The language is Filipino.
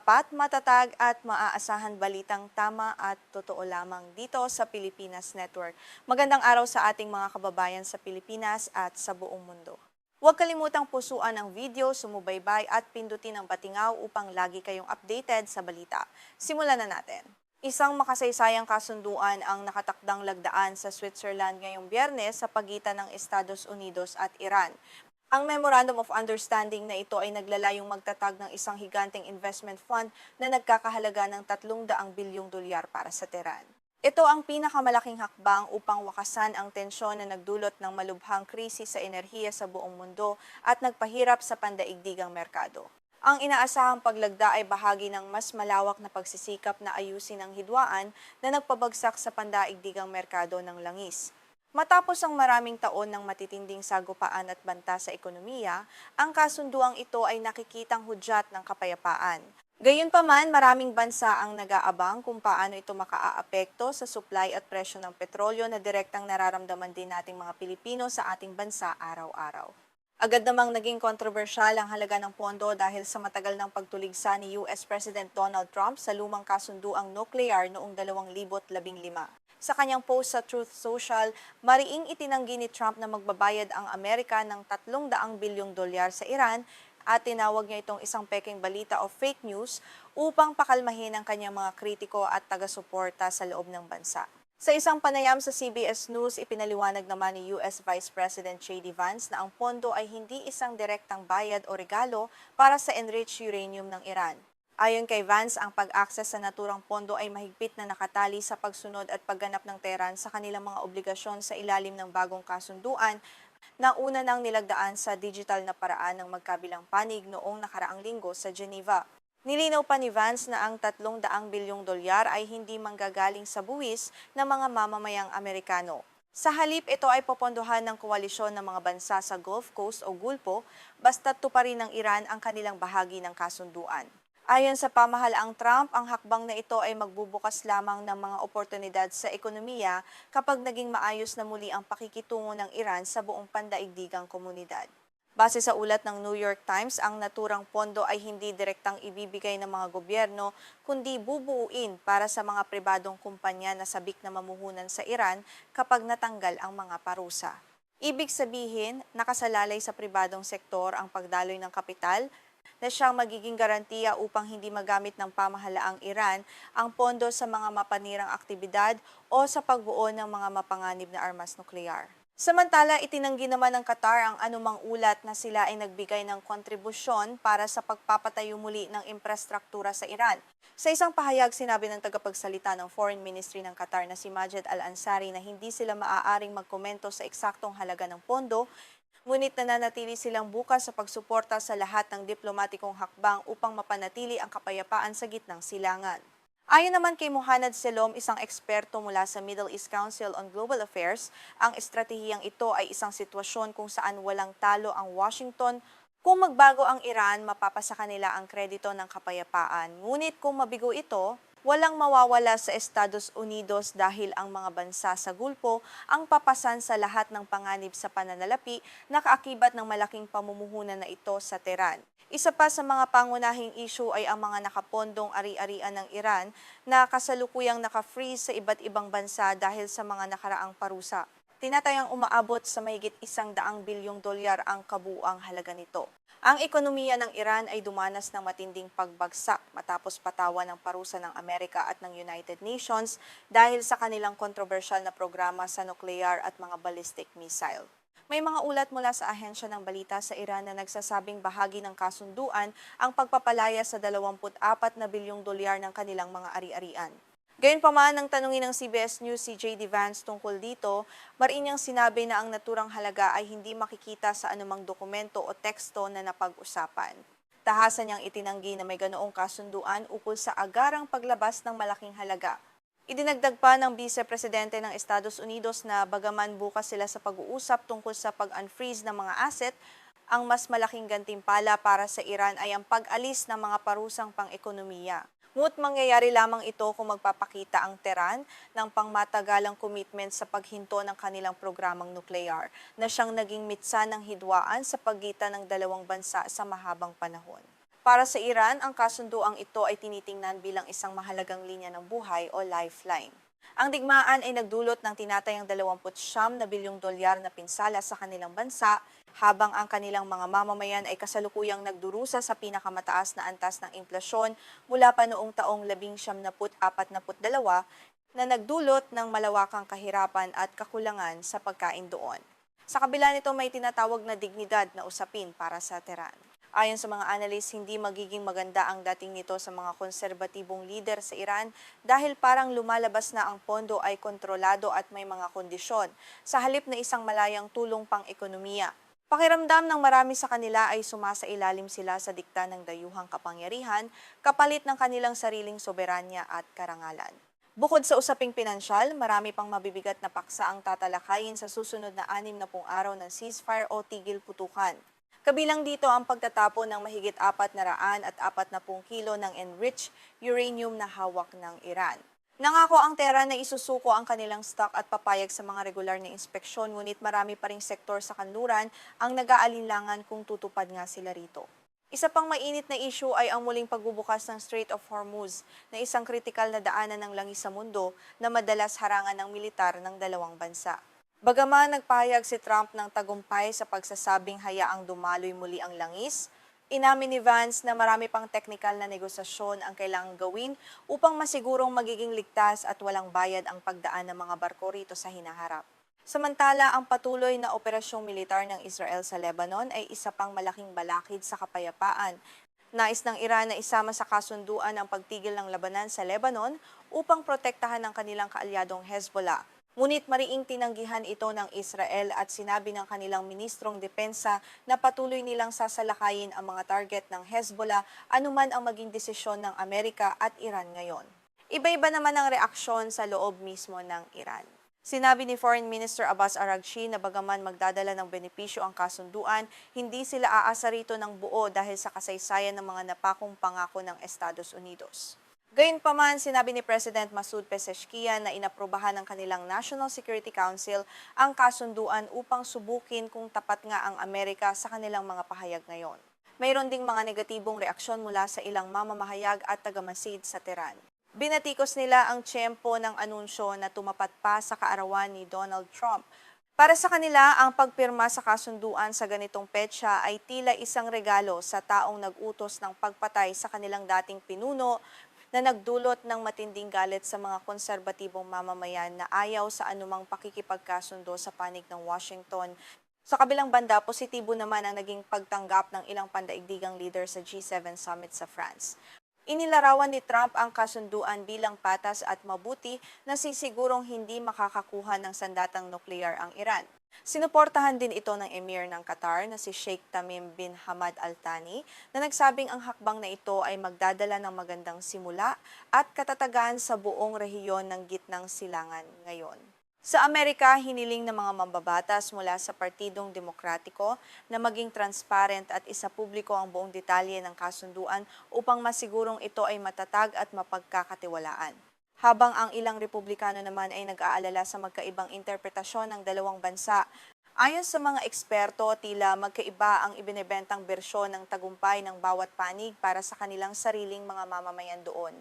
tapat, matatag at maaasahan balitang tama at totoo lamang dito sa Pilipinas Network. Magandang araw sa ating mga kababayan sa Pilipinas at sa buong mundo. Huwag kalimutang pusuan ang video, sumubaybay at pindutin ang patingaw upang lagi kayong updated sa balita. Simulan na natin. Isang makasaysayang kasunduan ang nakatakdang lagdaan sa Switzerland ngayong Biyernes sa pagitan ng Estados Unidos at Iran. Ang Memorandum of Understanding na ito ay naglalayong magtatag ng isang higanteng investment fund na nagkakahalaga ng 300 bilyong dolyar para sa Tehran. Ito ang pinakamalaking hakbang upang wakasan ang tensyon na nagdulot ng malubhang krisis sa enerhiya sa buong mundo at nagpahirap sa pandaigdigang merkado. Ang inaasahang paglagda ay bahagi ng mas malawak na pagsisikap na ayusin ang hidwaan na nagpabagsak sa pandaigdigang merkado ng langis. Matapos ang maraming taon ng matitinding sagupaan at banta sa ekonomiya, ang kasunduang ito ay nakikitang hudyat ng kapayapaan. Gayunpaman, maraming bansa ang nag-aabang kung paano ito makaaapekto sa supply at presyo ng petrolyo na direktang nararamdaman din nating mga Pilipino sa ating bansa araw-araw. Agad namang naging kontrobersyal ang halaga ng pondo dahil sa matagal ng pagtuligsa ni US President Donald Trump sa lumang kasunduang nuclear noong 2015. Sa kanyang post sa Truth Social, mariing itinanggi ni Trump na magbabayad ang Amerika ng 300 bilyong dolyar sa Iran at tinawag niya itong isang pekeng balita o fake news upang pakalmahin ang kanyang mga kritiko at taga-suporta sa loob ng bansa. Sa isang panayam sa CBS News, ipinaliwanag naman ni US Vice President J.D. Vance na ang pondo ay hindi isang direktang bayad o regalo para sa enriched uranium ng Iran. Ayon kay Vance, ang pag-access sa naturang pondo ay mahigpit na nakatali sa pagsunod at pagganap ng Tehran sa kanilang mga obligasyon sa ilalim ng bagong kasunduan na una nang nilagdaan sa digital na paraan ng magkabilang panig noong nakaraang linggo sa Geneva. Nilinaw pa ni Vance na ang 300 bilyong dolyar ay hindi manggagaling sa buwis ng mga mamamayang Amerikano. Sa halip, ito ay popondohan ng koalisyon ng mga bansa sa Gulf Coast o Gulpo basta't tuparin ng Iran ang kanilang bahagi ng kasunduan. Ayon sa pamahalaang Trump, ang hakbang na ito ay magbubukas lamang ng mga oportunidad sa ekonomiya kapag naging maayos na muli ang pakikitungo ng Iran sa buong pandaigdigang komunidad. Base sa ulat ng New York Times, ang naturang pondo ay hindi direktang ibibigay ng mga gobyerno, kundi bubuuin para sa mga pribadong kumpanya na sabik na mamuhunan sa Iran kapag natanggal ang mga parusa. Ibig sabihin, nakasalalay sa pribadong sektor ang pagdaloy ng kapital, na siyang magiging garantiya upang hindi magamit ng pamahalaang Iran ang pondo sa mga mapanirang aktibidad o sa pagbuo ng mga mapanganib na armas nuklear. Samantala, itinanggi naman ng Qatar ang anumang ulat na sila ay nagbigay ng kontribusyon para sa pagpapatayo muli ng infrastruktura sa Iran. Sa isang pahayag, sinabi ng tagapagsalita ng Foreign Ministry ng Qatar na si Majed Al-Ansari na hindi sila maaaring magkomento sa eksaktong halaga ng pondo, ngunit nananatili silang bukas sa pagsuporta sa lahat ng diplomatikong hakbang upang mapanatili ang kapayapaan sa gitnang silangan. Ayon naman kay Muhannad Selom, isang eksperto mula sa Middle East Council on Global Affairs, ang estratehiyang ito ay isang sitwasyon kung saan walang talo ang Washington. Kung magbago ang Iran, mapapasa kanila ang kredito ng kapayapaan. Ngunit kung mabigo ito, walang mawawala sa Estados Unidos dahil ang mga bansa sa Gulpo ang papasan sa lahat ng panganib sa pananalapi na kaakibat ng malaking pamumuhunan na ito sa Tehran. Isa pa sa mga pangunahing issue ay ang mga nakapondong ari-arian ng Iran na kasalukuyang naka-freeze sa iba't ibang bansa dahil sa mga nakaraang parusa. Tinatayang umaabot sa mahigit 100 bilyong dolyar ang kabuuang halaga nito. Ang ekonomiya ng Iran ay dumanas ng matinding pagbagsak matapos patawan ng parusa ng Amerika at ng United Nations dahil sa kanilang kontrobersyal na programa sa nuklear at mga ballistic missile. May mga ulat mula sa ahensya ng balita sa Iran na nagsasabing bahagi ng kasunduan ang pagpapalaya sa 24 na bilyong dolyar ng kanilang mga ari-arian. Gayunpaman, nang tanungin ng CBS News si J.D. Vance tungkol dito, mariin niyang sinabi na ang naturang halaga ay hindi makikita sa anumang dokumento o teksto na napag-usapan. Tahasan niyang itinanggi na may ganoong kasunduan ukol sa agarang paglabas ng malaking halaga. Idinagdag pa ng Vice Presidente ng Estados Unidos na bagaman bukas sila sa pag-uusap tungkol sa pag-unfreeze ng mga asset, ang mas malaking gantimpala para sa Iran ay ang pag-alis ng mga parusang pang-ekonomiya. Ngunit mangyayari lamang ito kung magpapakita ang Tehran ng pangmatagalang commitment sa paghinto ng kanilang programang nuklear na siyang naging mitsa ng hidwaan sa pagitan ng dalawang bansa sa mahabang panahon. Para sa Iran, ang kasunduang ito ay tinitingnan bilang isang mahalagang linya ng buhay o lifeline. Ang digmaan ay nagdulot ng tinatayang 29 na bilyong dolyar na pinsala sa kanilang bansa, habang ang kanilang mga mamamayan ay kasalukuyang nagdurusa sa pinakamataas na antas ng inflasyon mula pa noong taong 1942 na nagdulot ng malawakang kahirapan at kakulangan sa pagkain doon. Sa kabila nito, may tinatawag na dignidad na usapin para sa Tehran. Ayon sa mga analyst, hindi magiging maganda ang dating nito sa mga konserbatibong lider sa Iran dahil parang lumalabas na ang pondo ay kontrolado at may mga kondisyon sa halip na isang malayang tulong pang-ekonomiya. Pakiramdam ng marami sa kanila ay sumasailalim sila sa dikta ng dayuhang kapangyarihan kapalit ng kanilang sariling soberanya at karangalan. Bukod sa usaping pinansyal, marami pang mabibigat na paksa ang tatalakayin sa susunod na 60 araw ng ceasefire o tigil putukan. Kabilang dito ang pagtatapon ng mahigit 440 kilo ng enriched uranium na hawak ng Iran. Nangako ang Tehran na isusuko ang kanilang stock at papayag sa mga regular na inspeksyon, ngunit marami pa ring sektor sa kanluran ang nag-aalinlangan kung tutupad nga sila rito. Isa pang mainit na issue ay ang muling pagbubukas ng Strait of Hormuz na isang kritikal na daanan ng langis sa mundo na madalas harangan ng militar ng dalawang bansa. Bagaman nagpahayag si Trump ng tagumpay sa pagsasabing hayaang dumaloy muli ang langis, inamin ni Vance na marami pang teknikal na negosasyon ang kailangang gawin upang masigurong magiging ligtas at walang bayad ang pagdaan ng mga barko rito sa hinaharap. Samantala, ang patuloy na operasyong militar ng Israel sa Lebanon ay isa pang malaking balakid sa kapayapaan. Nais ng Iran na isama sa kasunduan ang pagtigil ng labanan sa Lebanon upang protektahan ang kanilang kaalyadong Hezbollah. Ngunit mariing tinanggihan ito ng Israel at sinabi ng kanilang ministrong depensa na patuloy nilang sasalakayin ang mga target ng Hezbollah anuman ang maging desisyon ng Amerika at Iran ngayon. Iba-iba naman ang reaksyon sa loob mismo ng Iran. Sinabi ni Foreign Minister Abbas Araghchi na bagaman magdadala ng benepisyo ang kasunduan, hindi sila aasa rito ng buo dahil sa kasaysayan ng mga napakong pangako ng Estados Unidos. Gayunpaman, sinabi ni President Masoud Pezeshkian na inaprubahan ng kanilang National Security Council ang kasunduan upang subukin kung tapat nga ang Amerika sa kanilang mga pahayag ngayon. Mayroon ding mga negatibong reaksyon mula sa ilang mamamahayag at tagamasid sa Tehran. Binatikos nila ang tiyempo ng anunsyo na tumapat pa sa kaarawan ni Donald Trump. Para sa kanila, ang pagpirma sa kasunduan sa ganitong petsa ay tila isang regalo sa taong nag-utos ng pagpatay sa kanilang dating pinuno na nagdulot ng matinding galit sa mga konserbatibong mamamayan na ayaw sa anumang pakikipagkasundo sa panig ng Washington. Sa kabilang banda, positibo naman ang naging pagtanggap ng ilang pandaigdigang leader sa G7 Summit sa France. Inilarawan ni Trump ang kasunduan bilang patas at mabuti na sisigurong hindi makakakuha ng sandatang nuklear ang Iran. Sinuportahan din ito ng Emir ng Qatar na si Sheikh Tamim bin Hamad Al Thani na nagsabing ang hakbang na ito ay magdadala ng magandang simula at katatagan sa buong rehiyon ng Gitnang Silangan ngayon. Sa Amerika, hiniling ng mga mambabatas mula sa Partidong Demokratiko na maging transparent at isapubliko ang buong detalye ng kasunduan upang masigurong ito ay matatag at mapagkakatiwalaan. Habang ang ilang Republikano naman ay nag-aalala sa magkaibang interpretasyon ng dalawang bansa. Ayon sa mga eksperto, tila magkaiba ang ibinebentang bersyon ng tagumpay ng bawat panig para sa kanilang sariling mga mamamayan doon.